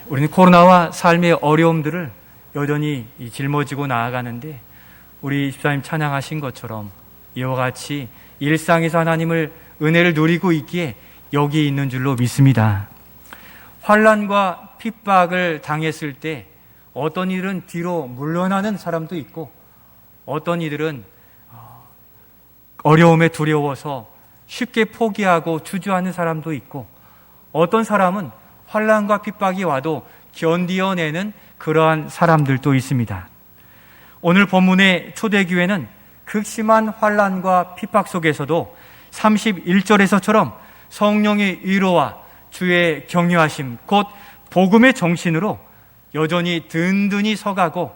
우리는 코로나와 삶의 어려움들을 여전히 짊어지고 나아가는데 우리 집사님 찬양하신 것처럼 이와 같이 일상에서 하나님을 은혜를 누리고 있기에 여기 있는 줄로 믿습니다. 환난과 핍박을 당했을 때 어떤 이들은 뒤로 물러나는 사람도 있고 어떤 이들은 어려움에 두려워서 쉽게 포기하고 주저하는 사람도 있고 어떤 사람은 환난과 핍박이 와도 견디어내는 그러한 사람들도 있습니다. 오늘 본문의 초대교회는 극심한 환난과 핍박 속에서도 31절에서처럼 성령의 위로와 주의 격려하심 곧 복음의 정신으로 여전히 든든히 서가고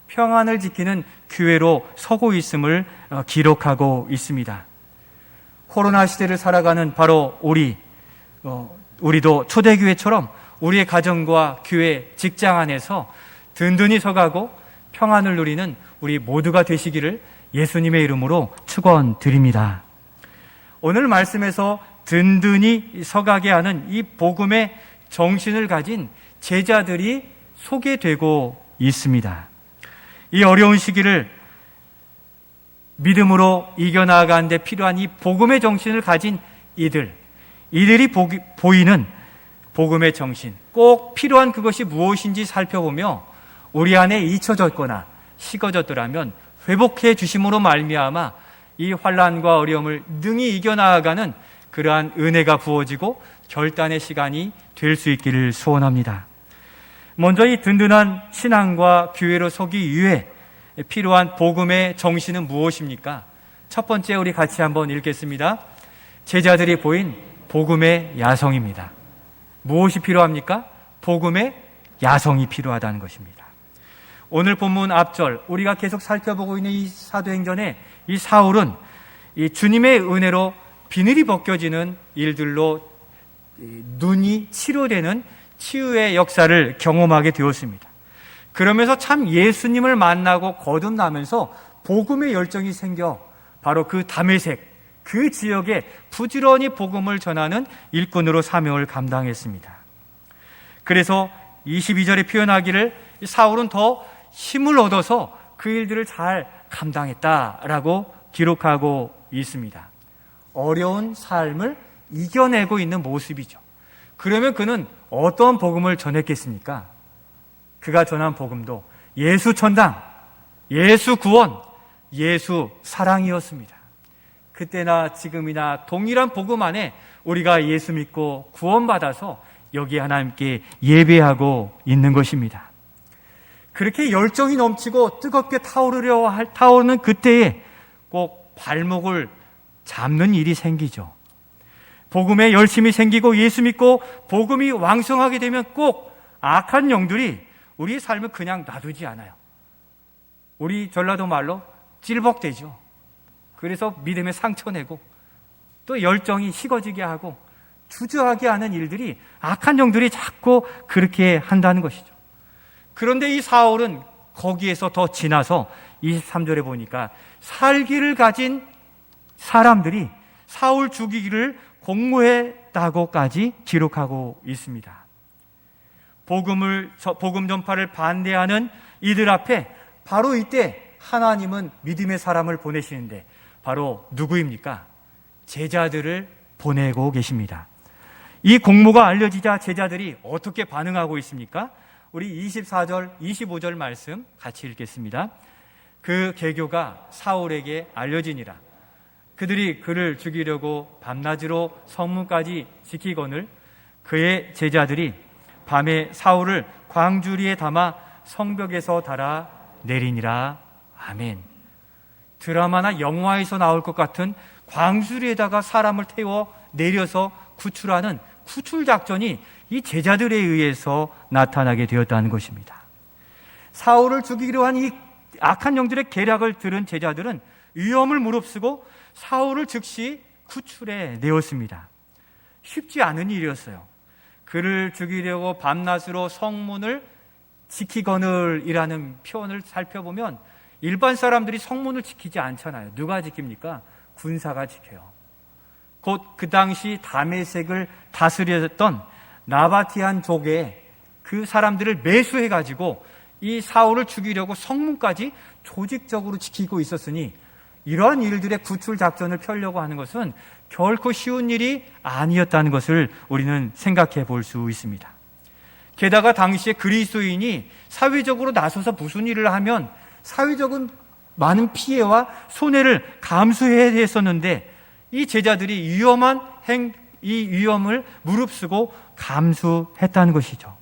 평안을 지키는 교회로 서고 있음을 기록하고 있습니다. 코로나 시대를 살아가는 바로 우리도 초대교회처럼 우리의 가정과 교회, 직장 안에서 든든히 서가고 평안을 누리는 우리 모두가 되시기를 예수님의 이름으로 축원드립니다. 오늘 말씀에서 든든히 서가게 하는 이 복음의 정신을 가진 제자들이 소개되고 있습니다. 이 어려운 시기를 믿음으로 이겨나가는 데 필요한 이 복음의 정신을 가진 이들이 보이는 복음의 정신, 꼭 필요한 그것이 무엇인지 살펴보며 우리 안에 잊혀졌거나 식어졌더라면 회복해 주심으로 말미암아 이 환난과 어려움을 능히 이겨나가는 그러한 은혜가 부어지고 결단의 시간이 될 수 있기를 소원합니다. 먼저 이 든든한 신앙과 교회로 서기 위해 필요한 복음의 정신은 무엇입니까? 첫 번째 우리 같이 한번 읽겠습니다. 제자들이 보인 복음의 야성입니다. 무엇이 필요합니까? 복음의 야성이 필요하다는 것입니다. 오늘 본문 앞절 우리가 계속 살펴보고 있는 이 사도행전의 이 사울은 이 주님의 은혜로 비늘이 벗겨지는 일들로 눈이 치료되는 치유의 역사를 경험하게 되었습니다. 그러면서 참 예수님을 만나고 거듭나면서 복음의 열정이 생겨 바로 그 다메섹, 그 지역에 부지런히 복음을 전하는 일꾼으로 사명을 감당했습니다. 그래서 22절에 표현하기를 사울은 더 힘을 얻어서 그 일들을 잘 감당했다라고 기록하고 있습니다. 어려운 삶을 이겨내고 있는 모습이죠. 그러면 그는 어떤 복음을 전했겠습니까? 그가 전한 복음도 예수 천당, 예수 구원, 예수 사랑이었습니다. 그때나 지금이나 동일한 복음 안에 우리가 예수 믿고 구원받아서 여기 하나님께 예배하고 있는 것입니다. 그렇게 열정이 넘치고 뜨겁게 타오르는 그때에 꼭 발목을 잡는 일이 생기죠. 복음에 열심히 생기고 예수 믿고 복음이 왕성하게 되면 꼭 악한 영들이 우리의 삶을 그냥 놔두지 않아요. 우리 전라도 말로 찔벅대죠. 그래서 믿음에 상처내고 또 열정이 식어지게 하고 주저하게 하는 일들이 악한 영들이 자꾸 그렇게 한다는 것이죠. 그런데 이 사울은 거기에서 더 지나서 23절에 보니까 살기를 가진 사람들이 사울 죽이기를 공모했다고까지 기록하고 있습니다. 복음 전파를 반대하는 이들 앞에 바로 이때 하나님은 믿음의 사람을 보내시는데 바로 누구입니까? 제자들을 보내고 계십니다. 이 공모가 알려지자 제자들이 어떻게 반응하고 있습니까? 우리 24절, 25절 말씀 같이 읽겠습니다. 그 계교가 사울에게 알려지니라. 그들이 그를 죽이려고 밤낮으로 성문까지 지키거늘 그의 제자들이 밤에 사울을 광주리에 담아 성벽에서 달아 내리니라. 아멘. 드라마나 영화에서 나올 것 같은 광주리에다가 사람을 태워 내려서 구출하는 구출 작전이 이 제자들에 의해서 나타나게 되었다는 것입니다. 사울을 죽이기로 한 이 악한 영들의 계략을 들은 제자들은 위험을 무릅쓰고 사울을 즉시 구출해 내었습니다. 쉽지 않은 일이었어요. 그를 죽이려고 밤낮으로 성문을 지키거늘이라는 표현을 살펴보면 일반 사람들이 성문을 지키지 않잖아요. 누가 지킵니까? 군사가 지켜요. 곧 그 당시 다메섹을 다스렸던 나바티안 족의 그 사람들을 매수해가지고 이 사울을 죽이려고 성문까지 조직적으로 지키고 있었으니 이러한 일들의 구출 작전을 펴려고 하는 것은 결코 쉬운 일이 아니었다는 것을 우리는 생각해 볼 수 있습니다. 게다가 당시에 그리스도인이 사회적으로 나서서 무슨 일을 하면 사회적인 많은 피해와 손해를 감수해야 했었는데 이 제자들이 이 위험을 무릅쓰고 감수했다는 것이죠.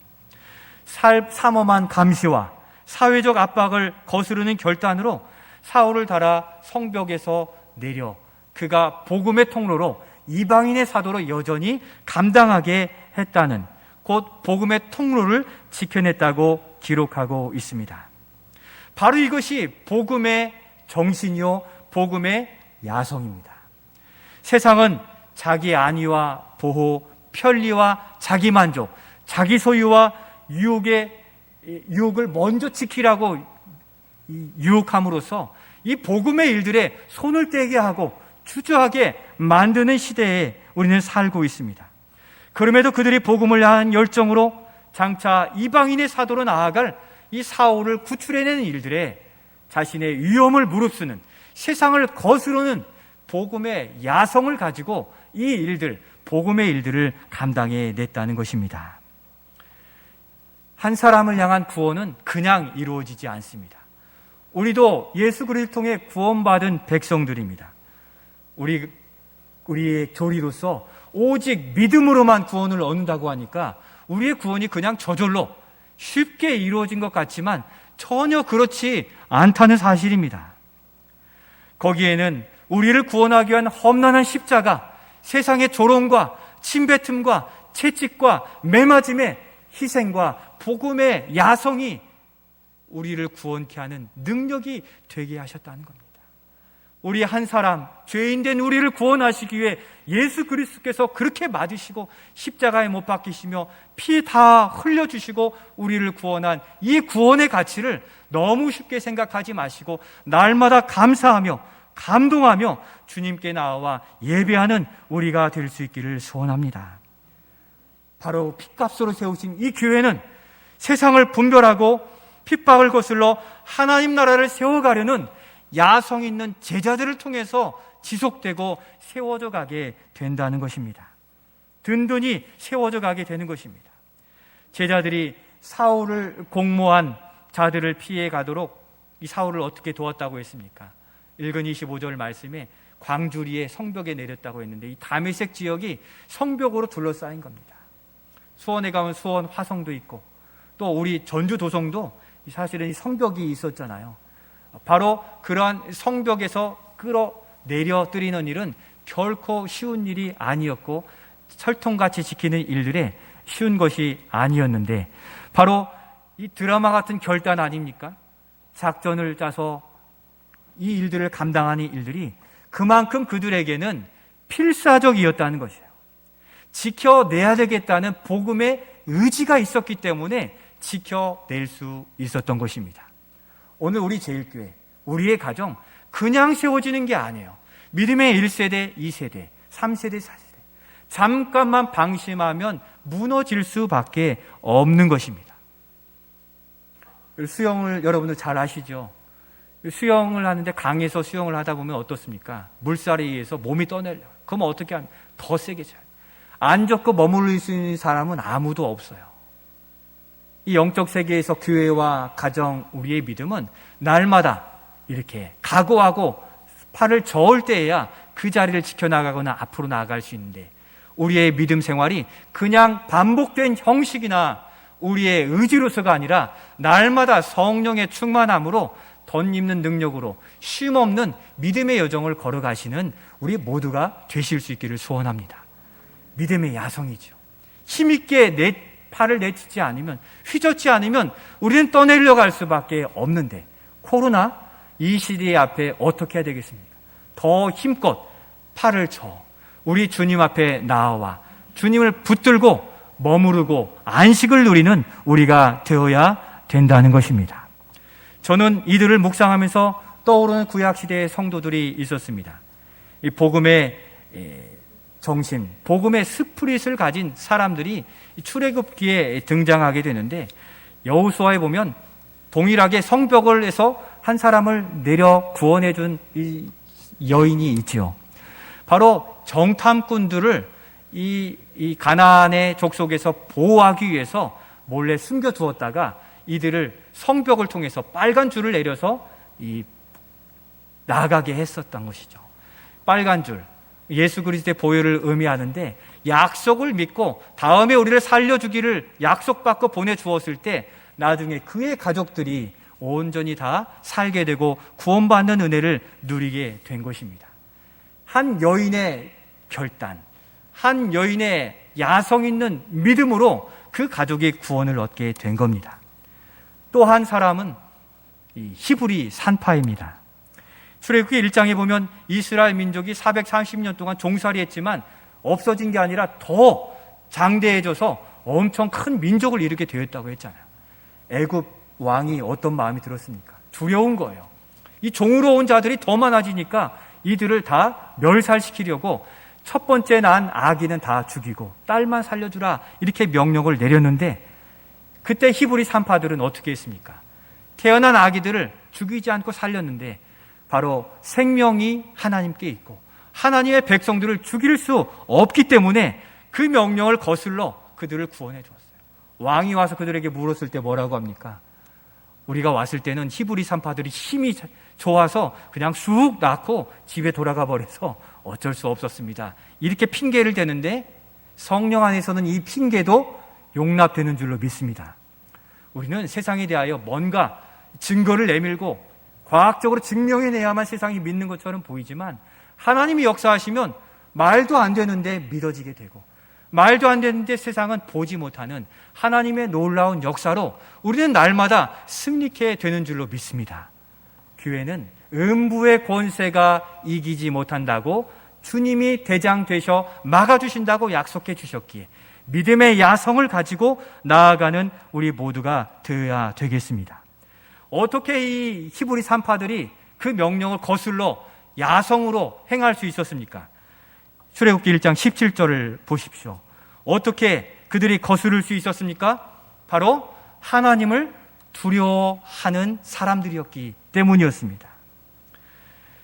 삼엄한 감시와 사회적 압박을 거스르는 결단으로 사울을 달아 성벽에서 내려 그가 복음의 통로로 이방인의 사도로 여전히 감당하게 했다는, 곧 복음의 통로를 지켜냈다고 기록하고 있습니다. 바로 이것이 복음의 정신이요 복음의 야성입니다. 세상은 자기 안위와 보호, 편리와 자기 만족, 자기 소유와 유혹을 먼저 지키라고 유혹함으로써 이 복음의 일들에 손을 떼게 하고 주저하게 만드는 시대에 우리는 살고 있습니다. 그럼에도 그들이 복음을 향한 열정으로 장차 이방인의 사도로 나아갈 이 사울을 구출해내는 일들에 자신의 위험을 무릅쓰는, 세상을 거스르는 복음의 야성을 가지고 이 일들, 복음의 일들을 감당해냈다는 것입니다. 한 사람을 향한 구원은 그냥 이루어지지 않습니다. 우리도 예수 그리스도를 통해 구원받은 백성들입니다. 우리의 교리로서 오직 믿음으로만 구원을 얻는다고 하니까 우리의 구원이 그냥 저절로 쉽게 이루어진 것 같지만 전혀 그렇지 않다는 사실입니다. 거기에는 우리를 구원하기 위한 험난한 십자가, 세상의 조롱과 침뱉음과 채찍과 매맞음의 희생과 복음의 야성이 우리를 구원케 하는 능력이 되게 하셨다는 겁니다. 우리 한 사람, 죄인된 우리를 구원하시기 위해 예수 그리스도께서 그렇게 맞으시고 십자가에 못 박히시며 피 다 흘려주시고 우리를 구원한 이 구원의 가치를 너무 쉽게 생각하지 마시고 날마다 감사하며 감동하며 주님께 나와 예배하는 우리가 될 수 있기를 소원합니다. 바로 핏값으로 세우신 이 교회는 세상을 분별하고 핍박을 거슬러 하나님 나라를 세워가려는 야성 있는 제자들을 통해서 지속되고 세워져 가게 된다는 것입니다. 든든히 세워져 가게 되는 것입니다. 제자들이 사울을 공모한 자들을 피해 가도록 이 사울을 어떻게 도왔다고 했습니까? 읽은 25절 말씀에 광주리에 성벽에 내렸다고 했는데 이 다메섹 지역이 성벽으로 둘러싸인 겁니다. 수원에 가면 수원 화성도 있고 또 우리 전주 도성도 사실은 성벽이 있었잖아요. 바로 그러한 성벽에서 끌어내려뜨리는 일은 결코 쉬운 일이 아니었고 철통같이 지키는 일들에 쉬운 것이 아니었는데 바로 이 드라마 같은 결단 아닙니까? 작전을 짜서 이 일들을 감당하는 일들이 그만큼 그들에게는 필사적이었다는 것이에요. 지켜내야 되겠다는 복음의 의지가 있었기 때문에 지켜낼 수 있었던 것입니다. 오늘 우리 제일교회, 우리의 가정 그냥 세워지는 게 아니에요. 믿음의 1세대, 2세대, 3세대, 4세대 잠깐만 방심하면 무너질 수밖에 없는 것입니다. 수영을 여러분들 잘 아시죠? 수영을 하는데 강에서 수영을 하다 보면 어떻습니까? 물살에 의해서 몸이 떠내려요. 그러면 어떻게 하면 더 세게 차요. 안 젖고 머무를 수 있는 사람은 아무도 없어요. 이 영적 세계에서 교회와 가정, 우리의 믿음은 날마다 이렇게 각오하고 팔을 저을 때에야 그 자리를 지켜나가거나 앞으로 나아갈 수 있는데 우리의 믿음 생활이 그냥 반복된 형식이나 우리의 의지로서가 아니라 날마다 성령의 충만함으로 덧입는 능력으로 쉼없는 믿음의 여정을 걸어가시는 우리 모두가 되실 수 있기를 소원합니다. 믿음의 야성이죠. 힘있게 팔을 내딛지 않으면, 휘젓지 않으면 우리는 떠내려갈 수밖에 없는데 코로나 이 시대 앞에 어떻게 해야 되겠습니까? 더 힘껏 팔을 쳐 우리 주님 앞에 나아와 주님을 붙들고 머무르고 안식을 누리는 우리가 되어야 된다는 것입니다. 저는 이들을 묵상하면서 떠오르는 구약시대의 성도들이 있었습니다. 이 복음의 정신, 복음의 스피릿을 가진 사람들이 출애굽기에 등장하게 되는데, 여호수아에 보면 동일하게 성벽을 해서 한 사람을 내려 구원해 준 이 여인이 있지요. 바로 정탐꾼들을 이 가나안의 족속에서 보호하기 위해서 몰래 숨겨두었다가 이들을 성벽을 통해서 빨간 줄을 내려서 나가게 했었던 것이죠. 빨간 줄, 예수 그리스도의 보혈을 의미하는데, 약속을 믿고 다음에 우리를 살려주기를 약속받고 보내주었을 때 나중에 그의 가족들이 온전히 다 살게 되고 구원받는 은혜를 누리게 된 것입니다. 한 여인의 결단, 한 여인의 야성 있는 믿음으로 그 가족이 구원을 얻게 된 겁니다. 또 한 사람은 이 히브리 산파입니다. 출애굽기 1장에 보면 이스라엘 민족이 430년 동안 종살이했지만 없어진 게 아니라 더 장대해져서 엄청 큰 민족을 이루게 되었다고 했잖아요. 애굽 왕이 어떤 마음이 들었습니까? 두려운 거예요. 이 종으로 온 자들이 더 많아지니까 이들을 다 멸살시키려고 첫 번째 난 아기는 다 죽이고 딸만 살려주라, 이렇게 명령을 내렸는데, 그때 히브리 산파들은 어떻게 했습니까? 태어난 아기들을 죽이지 않고 살렸는데, 바로 생명이 하나님께 있고 하나님의 백성들을 죽일 수 없기 때문에 그 명령을 거슬러 그들을 구원해 주었어요. 왕이 와서 그들에게 물었을 때 뭐라고 합니까? 우리가 왔을 때는 히브리 산파들이 힘이 좋아서 그냥 쑥 낳고 집에 돌아가 버려서 어쩔 수 없었습니다, 이렇게 핑계를 대는데, 성령 안에서는 이 핑계도 용납되는 줄로 믿습니다. 우리는 세상에 대하여 뭔가 증거를 내밀고 과학적으로 증명해내야만 세상이 믿는 것처럼 보이지만, 하나님이 역사하시면 말도 안 되는데 믿어지게 되고, 말도 안 되는데 세상은 보지 못하는 하나님의 놀라운 역사로 우리는 날마다 승리케 되는 줄로 믿습니다. 교회는 음부의 권세가 이기지 못한다고 주님이 대장 되셔 막아주신다고 약속해 주셨기에 믿음의 야성을 가지고 나아가는 우리 모두가 되어야 되겠습니다. 어떻게 이 히브리 산파들이 그 명령을 거슬러 야성으로 행할 수 있었습니까? 출애굽기 1장 17절을 보십시오. 어떻게 그들이 거스를 수 있었습니까? 바로 하나님을 두려워하는 사람들이었기 때문이었습니다.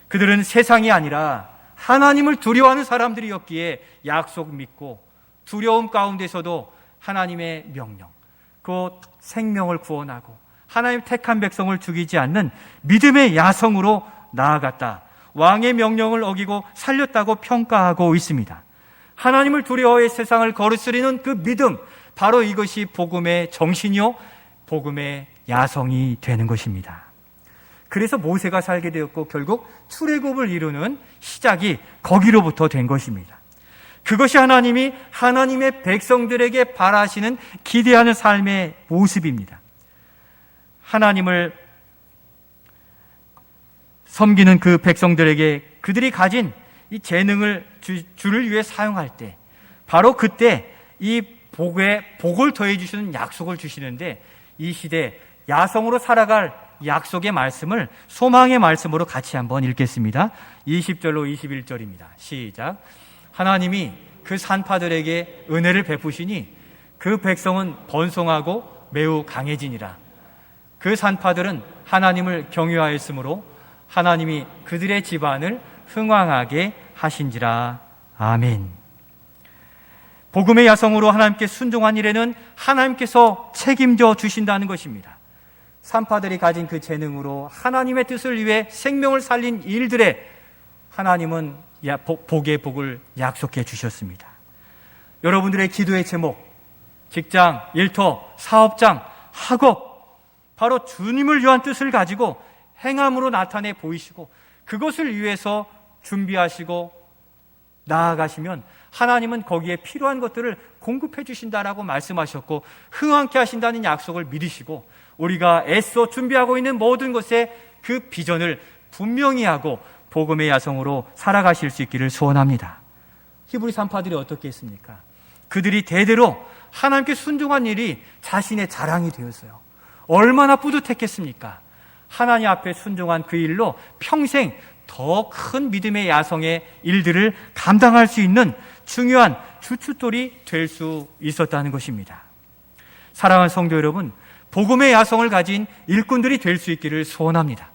그들은 세상이 아니라 하나님을 두려워하는 사람들이었기에 약속 믿고 두려움 가운데서도 하나님의 명령, 곧 생명을 구원하고 하나님 택한 백성을 죽이지 않는 믿음의 야성으로 나아갔다, 왕의 명령을 어기고 살렸다고 평가하고 있습니다. 하나님을 두려워해 세상을 거스르는 그 믿음, 바로 이것이 복음의 정신이요 복음의 야성이 되는 것입니다. 그래서 모세가 살게 되었고 결국 출애굽을 이루는 시작이 거기로부터 된 것입니다. 그것이 하나님이 하나님의 백성들에게 바라시는 기대하는 삶의 모습입니다. 하나님을 섬기는 그 백성들에게 그들이 가진 이 재능을 주를 위해 사용할 때, 바로 그때 이 복을 더해 주시는 약속을 주시는데, 이 시대 야성으로 살아갈 약속의 말씀을 소망의 말씀으로 같이 한번 읽겠습니다. 20절로 21절입니다. 시작. 하나님이 그 산파들에게 은혜를 베푸시니 그 백성은 번성하고 매우 강해지니라. 그 산파들은 하나님을 경외하였으므로 하나님이 그들의 집안을 흥왕하게 하신지라. 아멘. 복음의 야성으로 하나님께 순종한 일에는 하나님께서 책임져 주신다는 것입니다. 산파들이 가진 그 재능으로 하나님의 뜻을 위해 생명을 살린 일들에 하나님은 복의 복을 약속해 주셨습니다. 여러분들의 기도의 제목, 직장, 일터, 사업장, 학업, 바로 주님을 위한 뜻을 가지고 행함으로 나타내 보이시고 그것을 위해서 준비하시고 나아가시면 하나님은 거기에 필요한 것들을 공급해 주신다라고 말씀하셨고 흥왕케 하신다는 약속을 믿으시고 우리가 애써 준비하고 있는 모든 것에 그 비전을 분명히 하고 복음의 야성으로 살아가실 수 있기를 소원합니다. 히브리 산파들이 어떻게 했습니까? 그들이 대대로 하나님께 순종한 일이 자신의 자랑이 되었어요. 얼마나 뿌듯했겠습니까? 하나님 앞에 순종한 그 일로 평생 더 큰 믿음의 야성의 일들을 감당할 수 있는 중요한 주춧돌이 될 수 있었다는 것입니다. 사랑하는 성도 여러분, 복음의 야성을 가진 일꾼들이 될 수 있기를 소원합니다.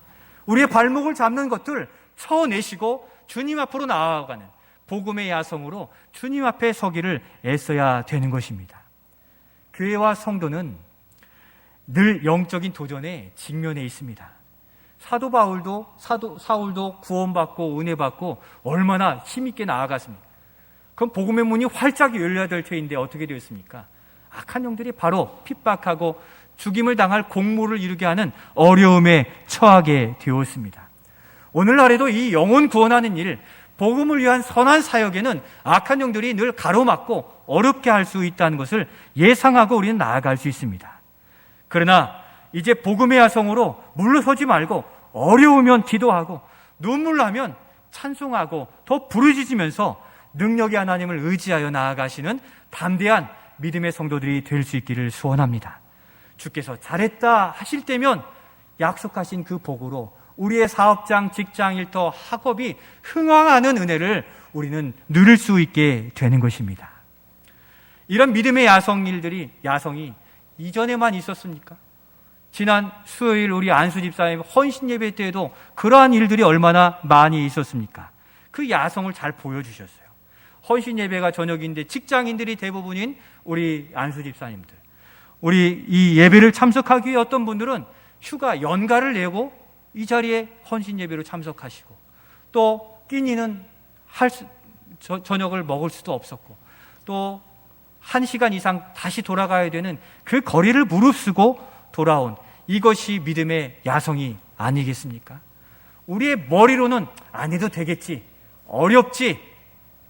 우리의 발목을 잡는 것들 쳐내시고 주님 앞으로 나아가는 복음의 야성으로 주님 앞에 서기를 애써야 되는 것입니다. 교회와 성도는 늘 영적인 도전에 직면해 있습니다. 사도 바울도 사울도 구원받고 은혜받고 얼마나 힘있게 나아갔습니까? 그럼 복음의 문이 활짝 열려야 될 터인데 어떻게 되었습니까? 악한 영들이 바로 핍박하고 죽임을 당할 공모를 이루게 하는 어려움에 처하게 되었습니다. 오늘날에도 이 영혼 구원하는 일, 복음을 위한 선한 사역에는 악한 영들이 늘 가로막고 어렵게 할 수 있다는 것을 예상하고 우리는 나아갈 수 있습니다. 그러나 이제 복음의 야성으로 물러서지 말고 어려우면 기도하고 눈물 나면 찬송하고 더 부르짖으면서 능력의 하나님을 의지하여 나아가시는 담대한 믿음의 성도들이 될 수 있기를 소원합니다. 주께서 잘했다 하실 때면 약속하신 그 복으로 우리의 사업장, 직장, 일터, 학업이 흥왕하는 은혜를 우리는 누릴 수 있게 되는 것입니다. 이런 믿음의 야성이 이전에만 있었습니까? 지난 수요일 우리 안수 집사님 헌신 예배 때에도 그러한 일들이 얼마나 많이 있었습니까? 그 야성을 잘 보여주셨어요. 헌신 예배가 저녁인데 직장인들이 대부분인 우리 안수 집사님들, 우리 이 예배를 참석하기 위해 어떤 분들은 휴가 연가를 내고 이 자리에 헌신 예배로 참석하시고, 또 끼니는 저녁을 먹을 수도 없었고, 또 1시간 이상 다시 돌아가야 되는 그 거리를 무릅쓰고 돌아온 이것이 믿음의 야성이 아니겠습니까? 우리의 머리로는 안 해도 되겠지, 어렵지,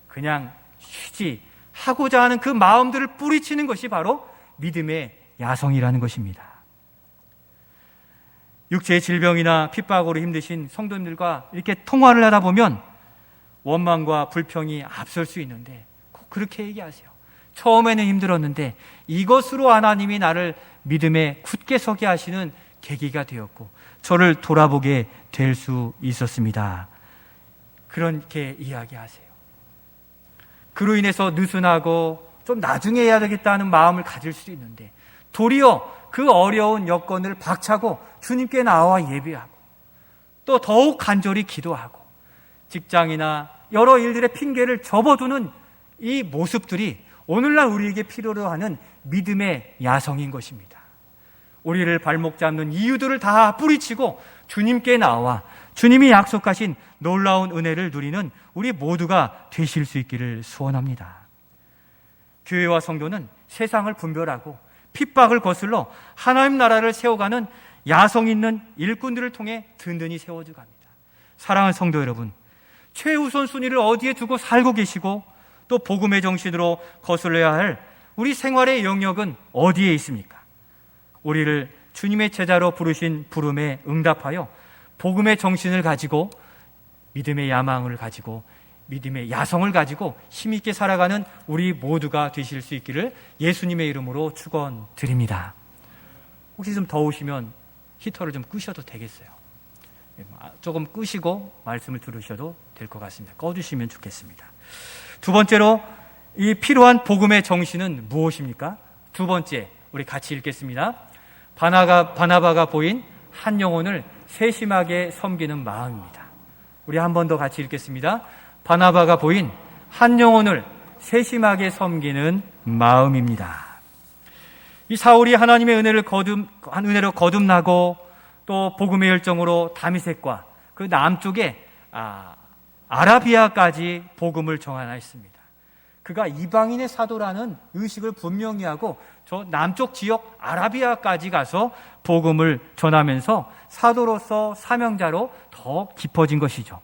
그냥 쉬지 하고자 하는 그 마음들을 뿌리치는 것이 바로 믿음의 야성이라는 것입니다. 육체의 질병이나 핍박으로 힘드신 성도님들과 이렇게 통화를 하다 보면 원망과 불평이 앞설 수 있는데 꼭 그렇게 얘기하세요. 처음에는 힘들었는데 이것으로 하나님이 나를 믿음에 굳게 서게 하시는 계기가 되었고 저를 돌아보게 될 수 있었습니다. 그렇게 이야기하세요. 그로 인해서 느슨하고 좀 나중에 해야 되겠다는 마음을 가질 수 있는데 도리어 그 어려운 여건을 박차고 주님께 나와 예배하고 또 더욱 간절히 기도하고 직장이나 여러 일들의 핑계를 접어두는 이 모습들이 오늘날 우리에게 필요로 하는 믿음의 야성인 것입니다. 우리를 발목 잡는 이유들을 다 뿌리치고 주님께 나와 주님이 약속하신 놀라운 은혜를 누리는 우리 모두가 되실 수 있기를 소원합니다. 교회와 성도는 세상을 분별하고 핍박을 거슬러 하나님 나라를 세워가는 야성 있는 일꾼들을 통해 든든히 세워져 갑니다. 사랑하는 성도 여러분, 최우선 순위를 어디에 두고 살고 계시고 또 복음의 정신으로 거슬러야 할 우리 생활의 영역은 어디에 있습니까? 우리를 주님의 제자로 부르신 부름에 응답하여 복음의 정신을 가지고 믿음의 야망을 가지고 믿음의 야성을 가지고 힘있게 살아가는 우리 모두가 되실 수 있기를 예수님의 이름으로 축원드립니다. 혹시 좀 더우시면 히터를 좀 끄셔도 되겠어요. 조금 끄시고 말씀을 들으셔도 될 것 같습니다. 꺼주시면 좋겠습니다. 두 번째로 이 필요한 복음의 정신은 무엇입니까? 두 번째, 우리 같이 읽겠습니다. 바나바가 보인 한 영혼을 세심하게 섬기는 마음입니다. 우리 한 번 더 같이 읽겠습니다. 바나바가 보인 한 영혼을 세심하게 섬기는 마음입니다. 이 사울이 하나님의 은혜로 거듭나고 또 복음의 열정으로 다미색과 그 남쪽에 아라비아까지 복음을 전환했습니다. 그가 이방인의 사도라는 의식을 분명히 하고 저 남쪽 지역 아라비아까지 가서 복음을 전하면서 사도로서 사명자로 더 깊어진 것이죠.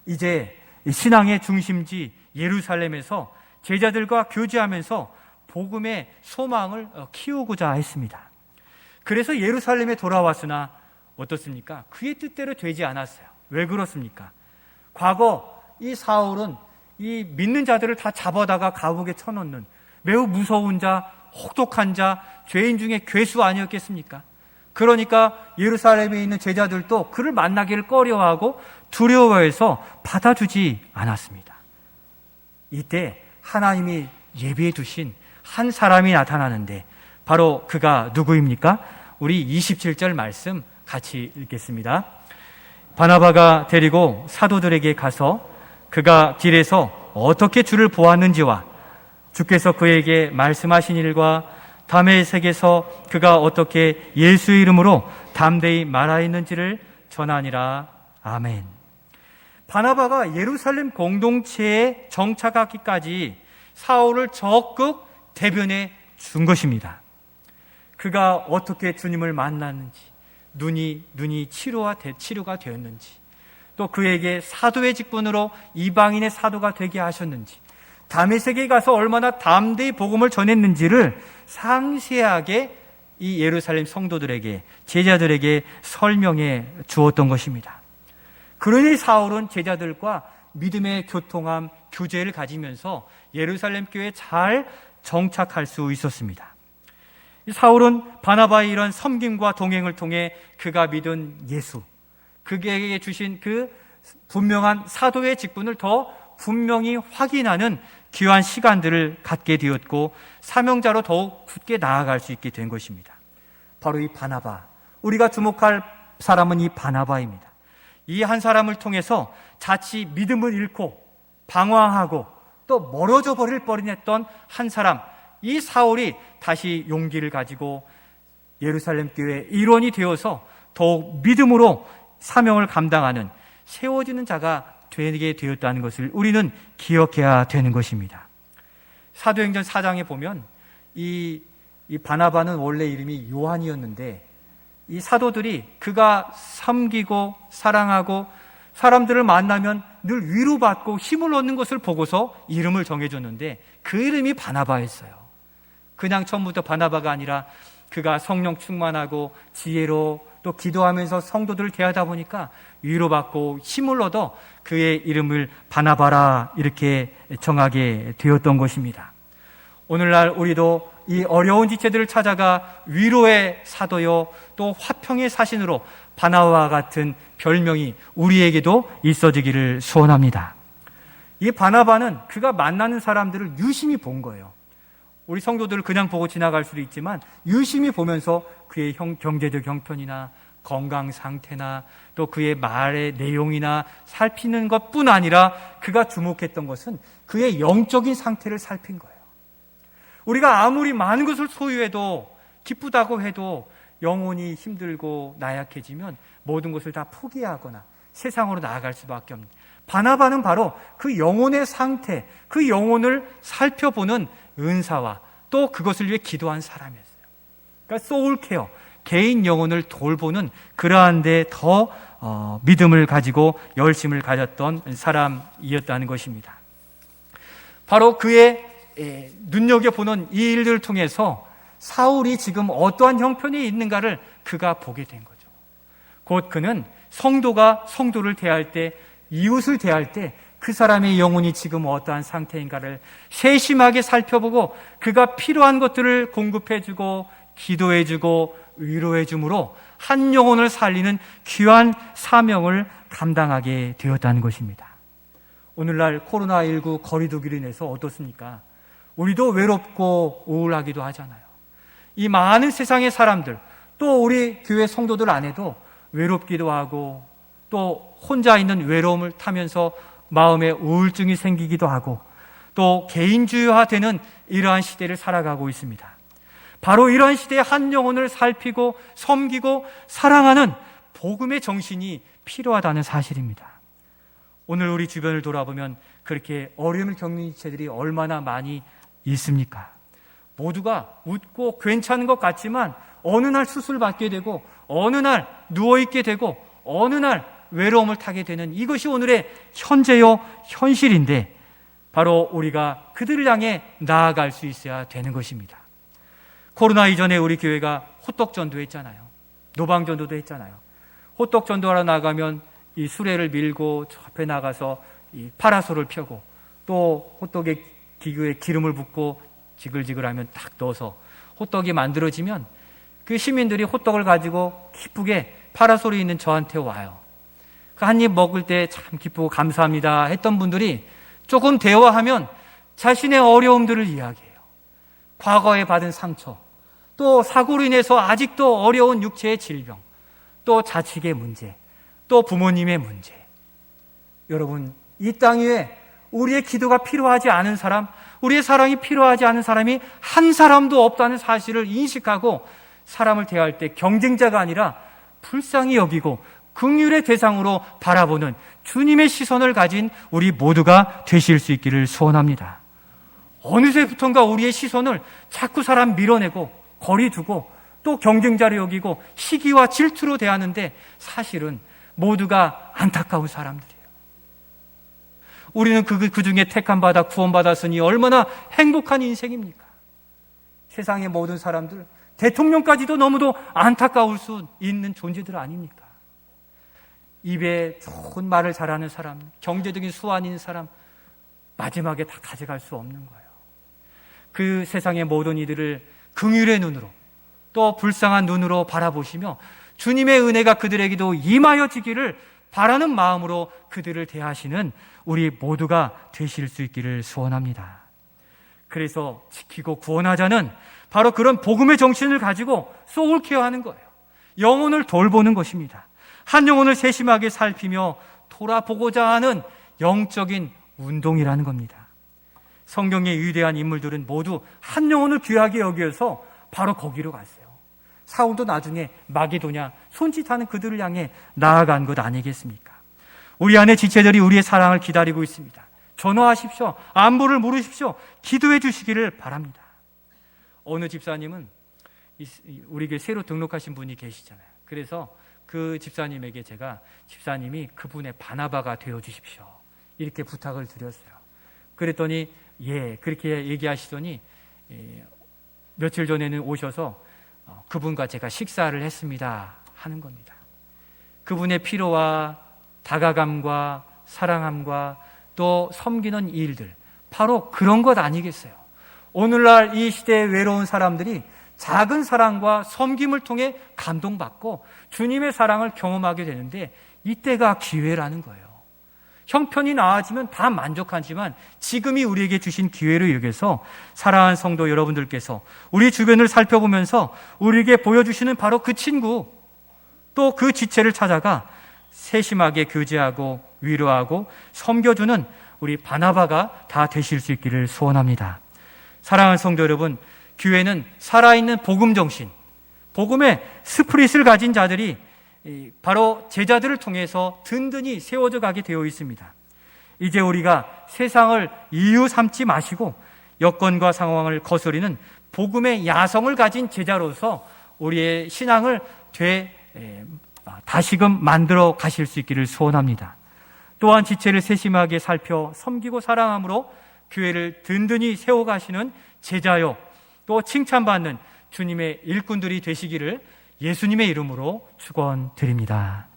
이제 신앙의 중심지 예루살렘에서 제자들과 교제하면서 복음의 소망을 키우고자 했습니다. 그래서 예루살렘에 돌아왔으나 어떻습니까? 그의 뜻대로 되지 않았어요. 왜 그렇습니까? 과거 이 사울은 이 믿는 자들을 다 잡아다가 감옥에 쳐놓는 매우 무서운 자, 혹독한 자, 죄인 중에 괴수 아니었겠습니까? 그러니까 예루살렘에 있는 제자들도 그를 만나기를 꺼려하고 두려워해서 받아주지 않았습니다. 이때 하나님이 예비해 두신 한 사람이 나타나는데 바로 그가 누구입니까? 우리 27절 말씀 같이 읽겠습니다. 바나바가 데리고 사도들에게 가서 그가 길에서 어떻게 주를 보았는지와 주께서 그에게 말씀하신 일과 다메섹에서 그가 어떻게 예수의 이름으로 담대히 말하였는지를 전하니라. 아멘. 바나바가 예루살렘 공동체에 정착하기까지 사울을 적극 대변해 준 것입니다. 그가 어떻게 주님을 만났는지, 눈이 치료가 되었는지, 또 그에게 사도의 직분으로 이방인의 사도가 되게 하셨는지, 다메섹에 가서 얼마나 담대히 복음을 전했는지를 상세하게 이 예루살렘 성도들에게, 제자들에게 설명해 주었던 것입니다. 그러니 사울은 제자들과 믿음의 교통함, 교제를 가지면서 예루살렘 교회에 잘 정착할 수 있었습니다. 사울은 바나바의 이런 섬김과 동행을 통해 그가 믿은 예수, 그에게 주신 그 분명한 사도의 직분을 더 분명히 확인하는 귀한 시간들을 갖게 되었고 사명자로 더욱 굳게 나아갈 수 있게 된 것입니다. 바로 이 바나바, 우리가 주목할 사람은 이 바나바입니다. 이 한 사람을 통해서 자칫 믿음을 잃고 방황하고 또 멀어져 버릴 뻔했던 한 사람, 이 사울이 다시 용기를 가지고 예루살렘 교회의 일원이 되어서 더욱 믿음으로 사명을 감당하는 세워지는 자가 되게 되었다는 것을 우리는 기억해야 되는 것입니다. 사도행전 4장에 보면 이 바나바는 원래 이름이 요한이었는데 이 사도들이 그가 섬기고 사랑하고 사람들을 만나면 늘 위로받고 힘을 얻는 것을 보고서 이름을 정해줬는데 그 이름이 바나바였어요. 그냥 처음부터 바나바가 아니라 그가 성령 충만하고 지혜로 또 기도하면서 성도들을 대하다 보니까 위로받고 힘을 얻어 그의 이름을 바나바라 이렇게 정하게 되었던 것입니다. 오늘날 우리도 이 어려운 지체들을 찾아가 위로의 사도요 또 화평의 사신으로 바나바와 같은 별명이 우리에게도 있어지기를 소원합니다. 이 바나바는 그가 만나는 사람들을 유심히 본 거예요. 우리 성도들을 그냥 보고 지나갈 수도 있지만 유심히 보면서 그의 경제적 형편이나 건강 상태나 또 그의 말의 내용이나 살피는 것뿐 아니라 그가 주목했던 것은 그의 영적인 상태를 살핀 거예요. 우리가 아무리 많은 것을 소유해도 기쁘다고 해도 영혼이 힘들고 나약해지면 모든 것을 다 포기하거나 세상으로 나아갈 수밖에 없는, 바나바는 바로 그 영혼의 상태, 그 영혼을 살펴보는 은사와 또 그것을 위해 기도한 사람이었어요. 그러니까 소울케어, 개인 영혼을 돌보는 그러한 데 더 믿음을 가지고 열심을 가졌던 사람이었다는 것입니다. 바로 그의 눈여겨보는 이 일들을 통해서 사울이 지금 어떠한 형편이 있는가를 그가 보게 된 거죠. 곧 그는 성도가 성도를 대할 때, 이웃을 대할 때 그 사람의 영혼이 지금 어떠한 상태인가를 세심하게 살펴보고 그가 필요한 것들을 공급해주고 기도해주고 위로해줌으로 한 영혼을 살리는 귀한 사명을 감당하게 되었다는 것입니다. 오늘날 코로나19 거리두기로 인해서 어떻습니까? 우리도 외롭고 우울하기도 하잖아요. 이 많은 세상의 사람들, 또 우리 교회 성도들 안에도 외롭기도 하고 또 혼자 있는 외로움을 타면서 마음에 우울증이 생기기도 하고 또 개인주의화되는 이러한 시대를 살아가고 있습니다. 바로 이러한 시대에 한 영혼을 살피고 섬기고 사랑하는 복음의 정신이 필요하다는 사실입니다. 오늘 우리 주변을 돌아보면 그렇게 어려움을 겪는 지체들이 얼마나 많이 있습니까? 모두가 웃고 괜찮은 것 같지만 어느 날 수술받게 되고 어느 날 누워있게 되고 어느 날 외로움을 타게 되는 이것이 오늘의 현재요 현실인데 바로 우리가 그들을 향해 나아갈 수 있어야 되는 것입니다. 코로나 이전에 우리 교회가 호떡전도 했잖아요. 노방전도도 했잖아요. 호떡전도하러 나가면 이 수레를 밀고 저 앞에 나가서 이 파라솔을 펴고 또 호떡에 기구에 기름을 붓고 지글지글하면 딱 넣어서 호떡이 만들어지면 그 시민들이 호떡을 가지고 기쁘게 파라솔이 있는 저한테 와요. 한 입 먹을 때 참 기쁘고 감사합니다 했던 분들이 조금 대화하면 자신의 어려움들을 이야기해요. 과거에 받은 상처, 또 사고로 인해서 아직도 어려운 육체의 질병, 또 자식의 문제, 또 부모님의 문제. 여러분, 이 땅 위에 우리의 기도가 필요하지 않은 사람, 우리의 사랑이 필요하지 않은 사람이 한 사람도 없다는 사실을 인식하고 사람을 대할 때 경쟁자가 아니라 불쌍히 여기고 긍휼의 대상으로 바라보는 주님의 시선을 가진 우리 모두가 되실 수 있기를 소원합니다. 어느새부턴가 우리의 시선을 자꾸 사람 밀어내고 거리 두고 또 경쟁자로 여기고 시기와 질투로 대하는데 사실은 모두가 안타까운 사람들이에요. 우리는 그 중에 택함받아 구원받았으니 얼마나 행복한 인생입니까? 세상의 모든 사람들, 대통령까지도 너무도 안타까울 수 있는 존재들 아닙니까? 입에 좋은 말을 잘하는 사람, 경제적인 수완인 사람, 마지막에 다 가져갈 수 없는 거예요. 그 세상의 모든 이들을 긍휼의 눈으로 또 불쌍한 눈으로 바라보시며 주님의 은혜가 그들에게도 임하여지기를 바라는 마음으로 그들을 대하시는 우리 모두가 되실 수 있기를 소원합니다. 그래서 지키고 구원하자는 바로 그런 복음의 정신을 가지고 소울 케어하는 거예요. 영혼을 돌보는 것입니다. 한 영혼을 세심하게 살피며 돌아보고자 하는 영적인 운동이라는 겁니다. 성경의 위대한 인물들은 모두 한 영혼을 귀하게 여겨서 바로 거기로 갔어요. 사울도 나중에 마게도냐 손짓하는 그들을 향해 나아간 것 아니겠습니까? 우리 안에 지체들이 우리의 사랑을 기다리고 있습니다. 전화하십시오. 안부를 물으십시오. 기도해 주시기를 바랍니다. 어느 집사님은 우리에게 새로 등록하신 분이 계시잖아요. 그래서 그 집사님에게 제가 집사님이 그분의 바나바가 되어 주십시오, 이렇게 부탁을 드렸어요. 그랬더니 예, 그렇게 얘기하시더니 며칠 전에는 오셔서 그분과 제가 식사를 했습니다 하는 겁니다. 그분의 피로와 다가감과 사랑함과 또 섬기는 일들, 바로 그런 것 아니겠어요? 오늘날 이 시대의 외로운 사람들이 작은 사랑과 섬김을 통해 감동받고 주님의 사랑을 경험하게 되는데 이때가 기회라는 거예요. 형편이 나아지면 다 만족하지만 지금이 우리에게 주신 기회를 여겨서 사랑하는 성도 여러분들께서 우리 주변을 살펴보면서 우리에게 보여주시는 바로 그 친구, 또 그 지체를 찾아가 세심하게 교제하고 위로하고 섬겨주는 우리 바나바가 다 되실 수 있기를 소원합니다. 사랑하는 성도 여러분, 교회는 살아있는 복음 정신, 복음의 스피릿을 가진 자들이 바로 제자들을 통해서 든든히 세워져 가게 되어 있습니다. 이제 우리가 세상을 이유 삼지 마시고 여건과 상황을 거스리는 복음의 야성을 가진 제자로서 우리의 신앙을 다시금 만들어 가실 수 있기를 소원합니다. 또한 지체를 세심하게 살펴 섬기고 사랑함으로 교회를 든든히 세워가시는 제자요, 또 칭찬받는 주님의 일꾼들이 되시기를 예수님의 이름으로 축원드립니다.